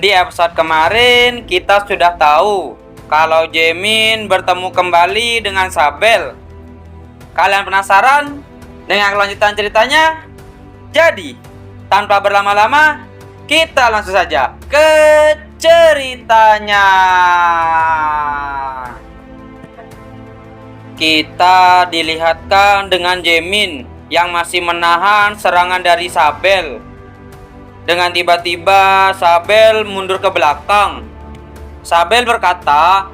Di episode kemarin kita sudah tahu kalau Jaemin bertemu kembali dengan Sabel. Kalian penasaran dengan kelanjutan ceritanya? Jadi, tanpa berlama-lama, kita langsung saja ke ceritanya. Kita dilihatkan dengan Jaemin yang masih menahan serangan dari Sabel. Dengan tiba-tiba Sabel mundur ke belakang. Sabel berkata,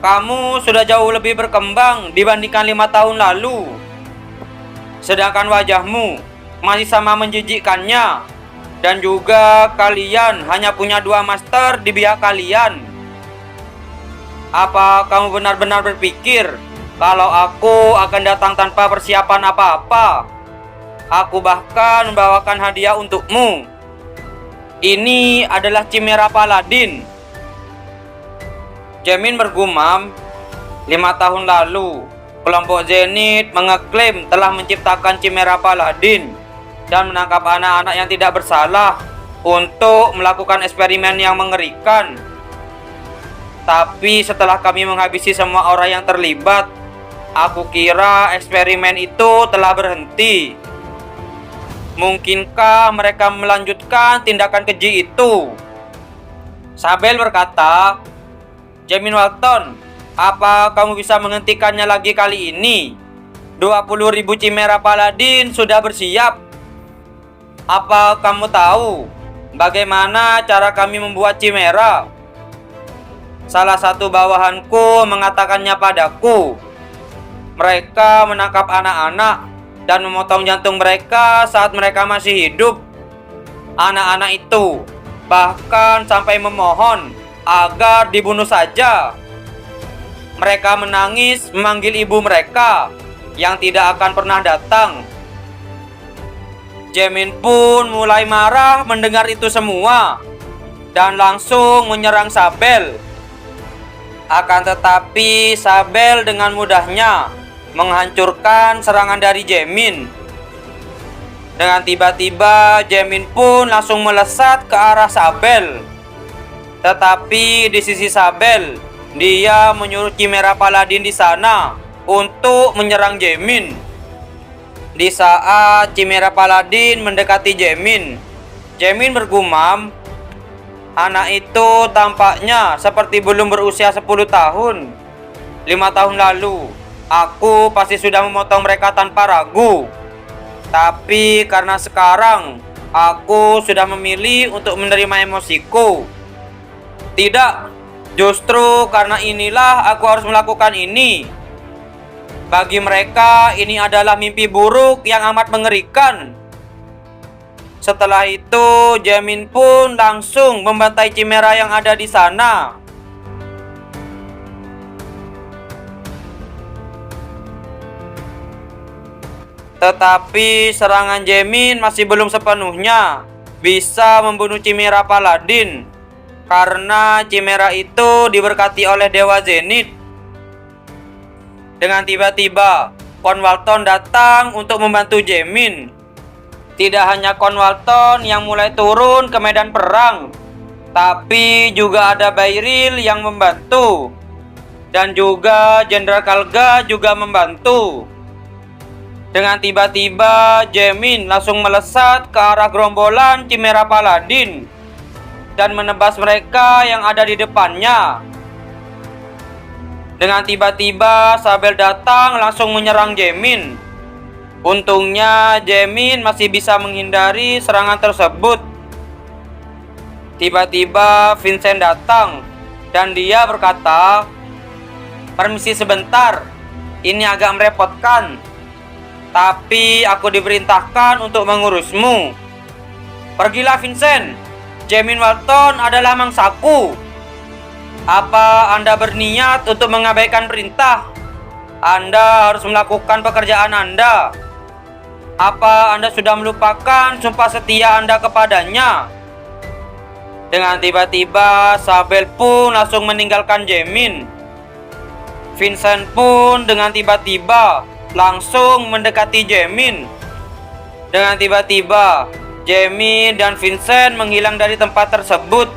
"Kamu sudah jauh lebih berkembang dibandingkan 5 tahun lalu. Sedangkan wajahmu masih sama menjijikkannya. Dan juga kalian hanya punya 2 master di pihak kalian. Apa kamu benar-benar berpikir kalau aku akan datang tanpa persiapan apa-apa? Aku bahkan membawakan hadiah untukmu. Ini adalah Chimera Paladin." Jaemin bergumam, 5 tahun lalu, kelompok Zenith mengeklaim telah menciptakan Chimera Paladin dan menangkap anak-anak yang tidak bersalah untuk melakukan eksperimen yang mengerikan. Tapi setelah kami menghabisi semua orang yang terlibat, aku kira eksperimen itu telah berhenti. Mungkinkah mereka melanjutkan tindakan keji itu? Sabel berkata, "Jaemin Walton, apa kamu bisa menghentikannya lagi kali ini? 20.000 Chimera Paladin sudah bersiap. Apa kamu tahu bagaimana cara kami membuat Chimera? Salah satu bawahanku mengatakannya padaku. Mereka menangkap anak-anak dan memotong jantung mereka saat mereka masih hidup. Anak-anak itu bahkan sampai memohon agar dibunuh saja. Mereka menangis memanggil ibu mereka yang tidak akan pernah datang." Jaemin pun mulai marah mendengar itu semua dan langsung menyerang Sabel. Akan tetapi Sabel dengan mudahnya menghancurkan serangan dari Jaemin. Dengan tiba-tiba Jaemin pun langsung melesat ke arah Sabel. Tetapi di sisi Sabel, dia menyuruh Chimera Paladin di sana untuk menyerang Jaemin. Di saat Chimera Paladin mendekati Jaemin, Jaemin bergumam, "Anak itu tampaknya seperti belum berusia 10 tahun. 5 tahun lalu, aku pasti sudah memotong mereka tanpa ragu. Tapi karena sekarang, aku sudah memilih untuk menerima emosiku. Tidak, justru karena inilah aku harus melakukan ini. Bagi mereka, ini adalah mimpi buruk yang amat mengerikan." Setelah itu, Jaemin pun langsung membantai Chimera yang ada di sana. Tetapi serangan Jaemin masih belum sepenuhnya bisa membunuh Chimera Paladin, karena Chimera itu diberkati oleh Dewa Zenith. Dengan tiba-tiba, Kon Walton datang untuk membantu Jaemin. Tidak hanya Kon Walton yang mulai turun ke medan perang, tapi juga ada Bayril yang membantu. Dan juga Jenderal Kalga juga membantu. Dengan tiba-tiba, Jaemin langsung melesat ke arah gerombolan Chimera Paladin dan menebas mereka yang ada di depannya. Dengan tiba-tiba, Sabel datang langsung menyerang Jaemin. Untungnya, Jaemin masih bisa menghindari serangan tersebut. Tiba-tiba, Vincent datang dan dia berkata, "Permisi sebentar, ini agak merepotkan. Tapi aku diperintahkan untuk mengurusmu. Pergilah Vincent, Jaemin Walton adalah mangsaku. Apa Anda berniat untuk mengabaikan perintah? Anda harus melakukan pekerjaan Anda. Apa Anda sudah melupakan sumpah setia Anda kepadanya?" Dengan tiba-tiba, Sabel pun langsung meninggalkan Jaemin. Vincent pun dengan tiba-tiba langsung mendekati Jaemin. Dengan tiba-tiba, Jaemin dan Vincent menghilang dari tempat tersebut.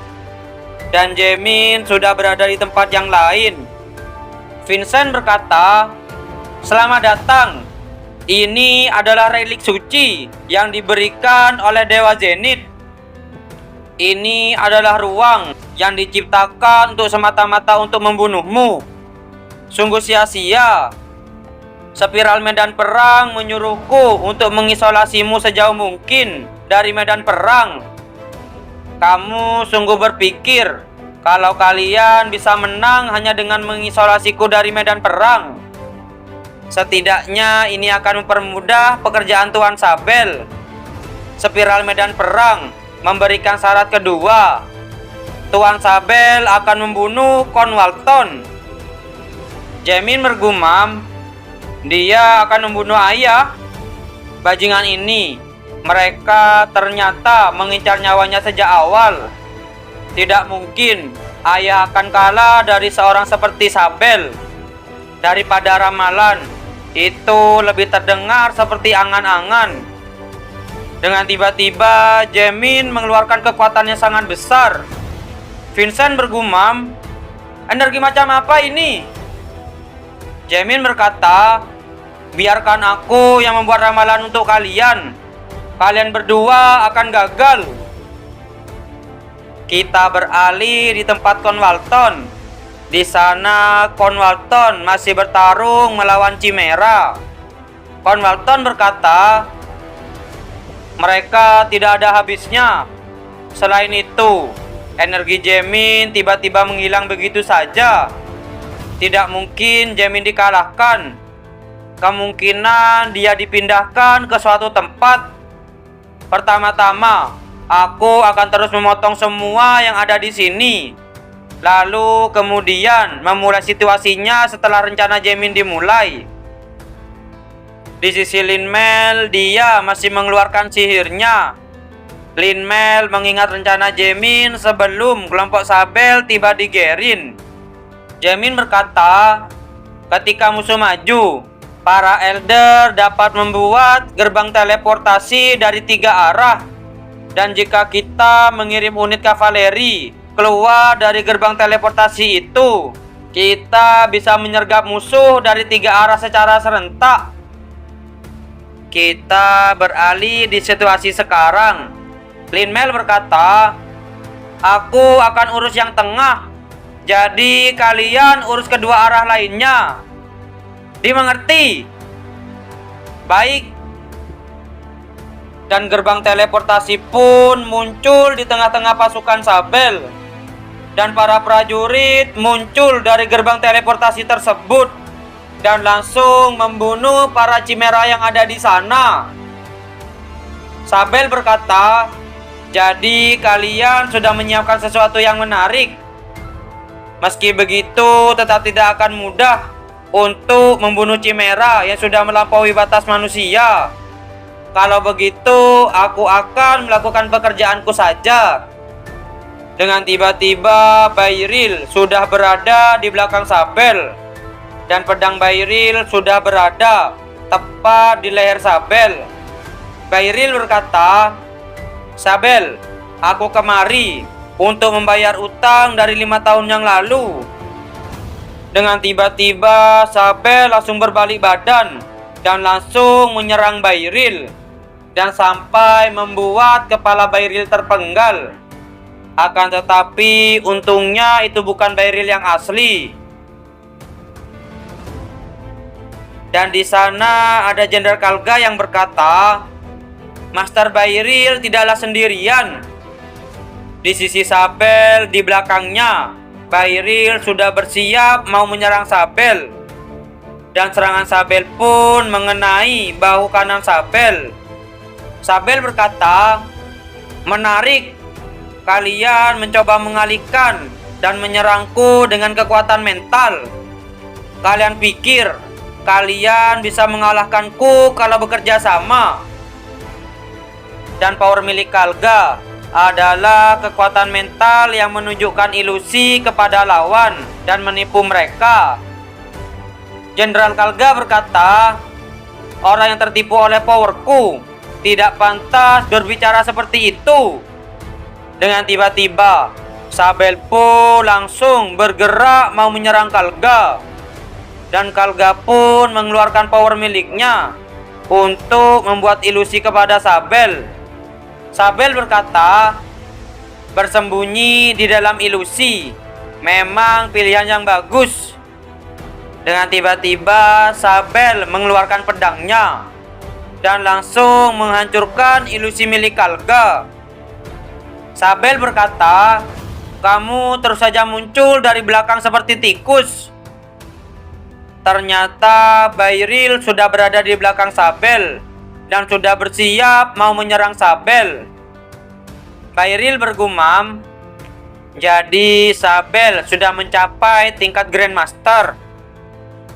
dan Jaemin sudah berada di tempat yang lain. Vincent berkata, "Selamat datang. Ini adalah relik suci yang diberikan oleh Dewa Zenith. Ini adalah ruang yang diciptakan untuk semata-mata untuk membunuhmu. Sungguh sia-sia. Spiral medan perang menyuruhku untuk mengisolasimu sejauh mungkin dari medan perang. Kamu sungguh berpikir kalau kalian bisa menang hanya dengan mengisolasiku dari medan perang. Setidaknya ini akan mempermudah pekerjaan Tuan Sabel. Spiral medan perang memberikan syarat kedua. Tuan Sabel akan membunuh Kon Walton." Jaemin bergumam, "Dia akan membunuh ayah. Bajingan ini, mereka ternyata mengincar nyawanya sejak awal. Tidak mungkin ayah akan kalah dari seorang seperti Sabel. Daripada ramalan, itu lebih terdengar seperti angan-angan." Dengan tiba-tiba, Jaemin mengeluarkan kekuatan yang sangat besar. Vincent bergumam, "Energi macam apa ini?" Jaemin berkata, "Biarkan aku yang membuat ramalan untuk kalian. Kalian berdua akan gagal." Kita beralih di tempat Kon Walton. Di sana Kon Walton masih bertarung melawan Chimera. Kon Walton berkata, "Mereka tidak ada habisnya. Selain itu, energi Jaemin tiba-tiba menghilang begitu saja. Tidak mungkin Jaemin dikalahkan. Kemungkinan dia dipindahkan ke suatu tempat. Pertama-tama, aku akan terus memotong semua yang ada di sini. Lalu kemudian memulai situasinya setelah rencana Jaemin dimulai." Di sisi Lin Mel, dia masih mengeluarkan sihirnya. Lin Mel mengingat rencana Jaemin sebelum kelompok Sabel tiba di Gerin. Jaemin berkata, "Ketika musuh maju, para Elder dapat membuat gerbang teleportasi dari 3 arah. Dan jika kita mengirim unit kavaleri keluar dari gerbang teleportasi itu, kita bisa menyergap musuh dari 3 arah secara serentak." Kita beralih di situasi sekarang. Lin Mel berkata, "Aku akan urus yang tengah. Jadi kalian urus kedua arah lainnya. Dimengerti?" "Baik." Dan gerbang teleportasi pun muncul di tengah-tengah pasukan Sabel. Dan para prajurit muncul dari gerbang teleportasi tersebut dan langsung membunuh para Chimera yang ada di sana. Sabel berkata, "Jadi kalian sudah menyiapkan sesuatu yang menarik. Meski begitu, tetap tidak akan mudah untuk membunuh Chimera yang sudah melampaui batas manusia. Kalau begitu, aku akan melakukan pekerjaanku saja." Dengan tiba-tiba, Bayril sudah berada di belakang Sabel. Dan pedang Bayril sudah berada tepat di leher Sabel. Bayril berkata, "Sabel, aku kemari untuk membayar utang dari 5 tahun yang lalu." Dengan tiba-tiba, Sabel langsung berbalik badan dan langsung menyerang Bayril, dan sampai membuat kepala Bayril terpenggal. Akan tetapi, untungnya itu bukan Bayril yang asli. Dan di sana ada Jenderal Kalga yang berkata, "Master Bayril tidaklah sendirian." Di sisi Sabel di belakangnya, Bayril sudah bersiap mau menyerang Sabel. Dan serangan Sabel pun mengenai bahu kanan Sabel. Sabel berkata, "Menarik, kalian mencoba mengalihkan dan menyerangku dengan kekuatan mental. Kalian pikir kalian bisa mengalahkanku kalau bekerja sama?" Dan power milik Kalga adalah kekuatan mental yang menunjukkan ilusi kepada lawan dan menipu mereka. Jenderal Kalga berkata, "Orang yang tertipu oleh powerku tidak pantas berbicara seperti itu." Dengan tiba-tiba, Sabel pun langsung bergerak mau menyerang Kalga. Dan Kalga pun mengeluarkan power miliknya untuk membuat ilusi kepada Sabel. Sabel berkata, bersembunyi di dalam ilusi memang pilihan yang bagus. Dengan tiba-tiba Sabel mengeluarkan pedangnya dan langsung menghancurkan ilusi milik Kalga. Sabel berkata, kamu terus saja muncul dari belakang seperti tikus. Ternyata Bayril sudah berada di belakang Sabel dan sudah bersiap mau menyerang Sabel. Bayril bergumam, jadi Sabel sudah mencapai tingkat Grandmaster.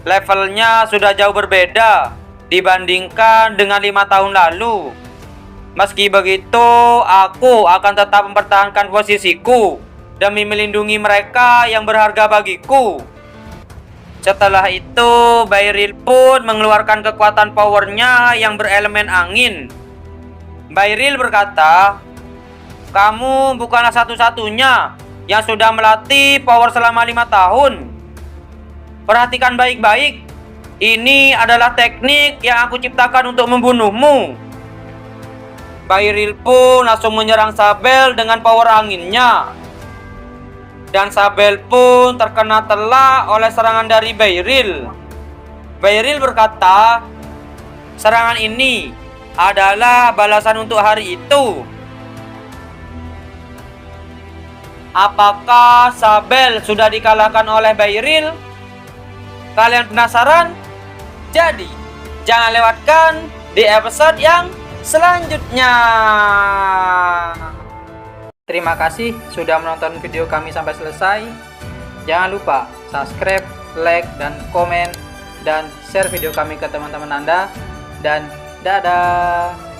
Levelnya sudah jauh berbeda dibandingkan dengan 5 tahun lalu. Meski begitu, aku akan tetap mempertahankan posisiku demi melindungi mereka yang berharga bagiku. Setelah itu, Bayril pun mengeluarkan kekuatan powernya yang berelemen angin. Bayril berkata, kamu bukanlah satu-satunya yang sudah melatih power selama 5 tahun. Perhatikan baik-baik, ini adalah teknik yang aku ciptakan untuk membunuhmu. Bayril pun langsung menyerang Sabel dengan power anginnya. Dan Sabel pun terkena telak oleh serangan dari Bayril. Bayril berkata, serangan ini adalah balasan untuk hari itu. Apakah Sabel sudah dikalahkan oleh Bayril? Kalian penasaran? Jadi, jangan lewatkan di episode yang selanjutnya. Terima kasih sudah menonton video kami sampai selesai. Jangan lupa subscribe, like, dan komen, dan share video kami ke teman-teman Anda. Dan dadah.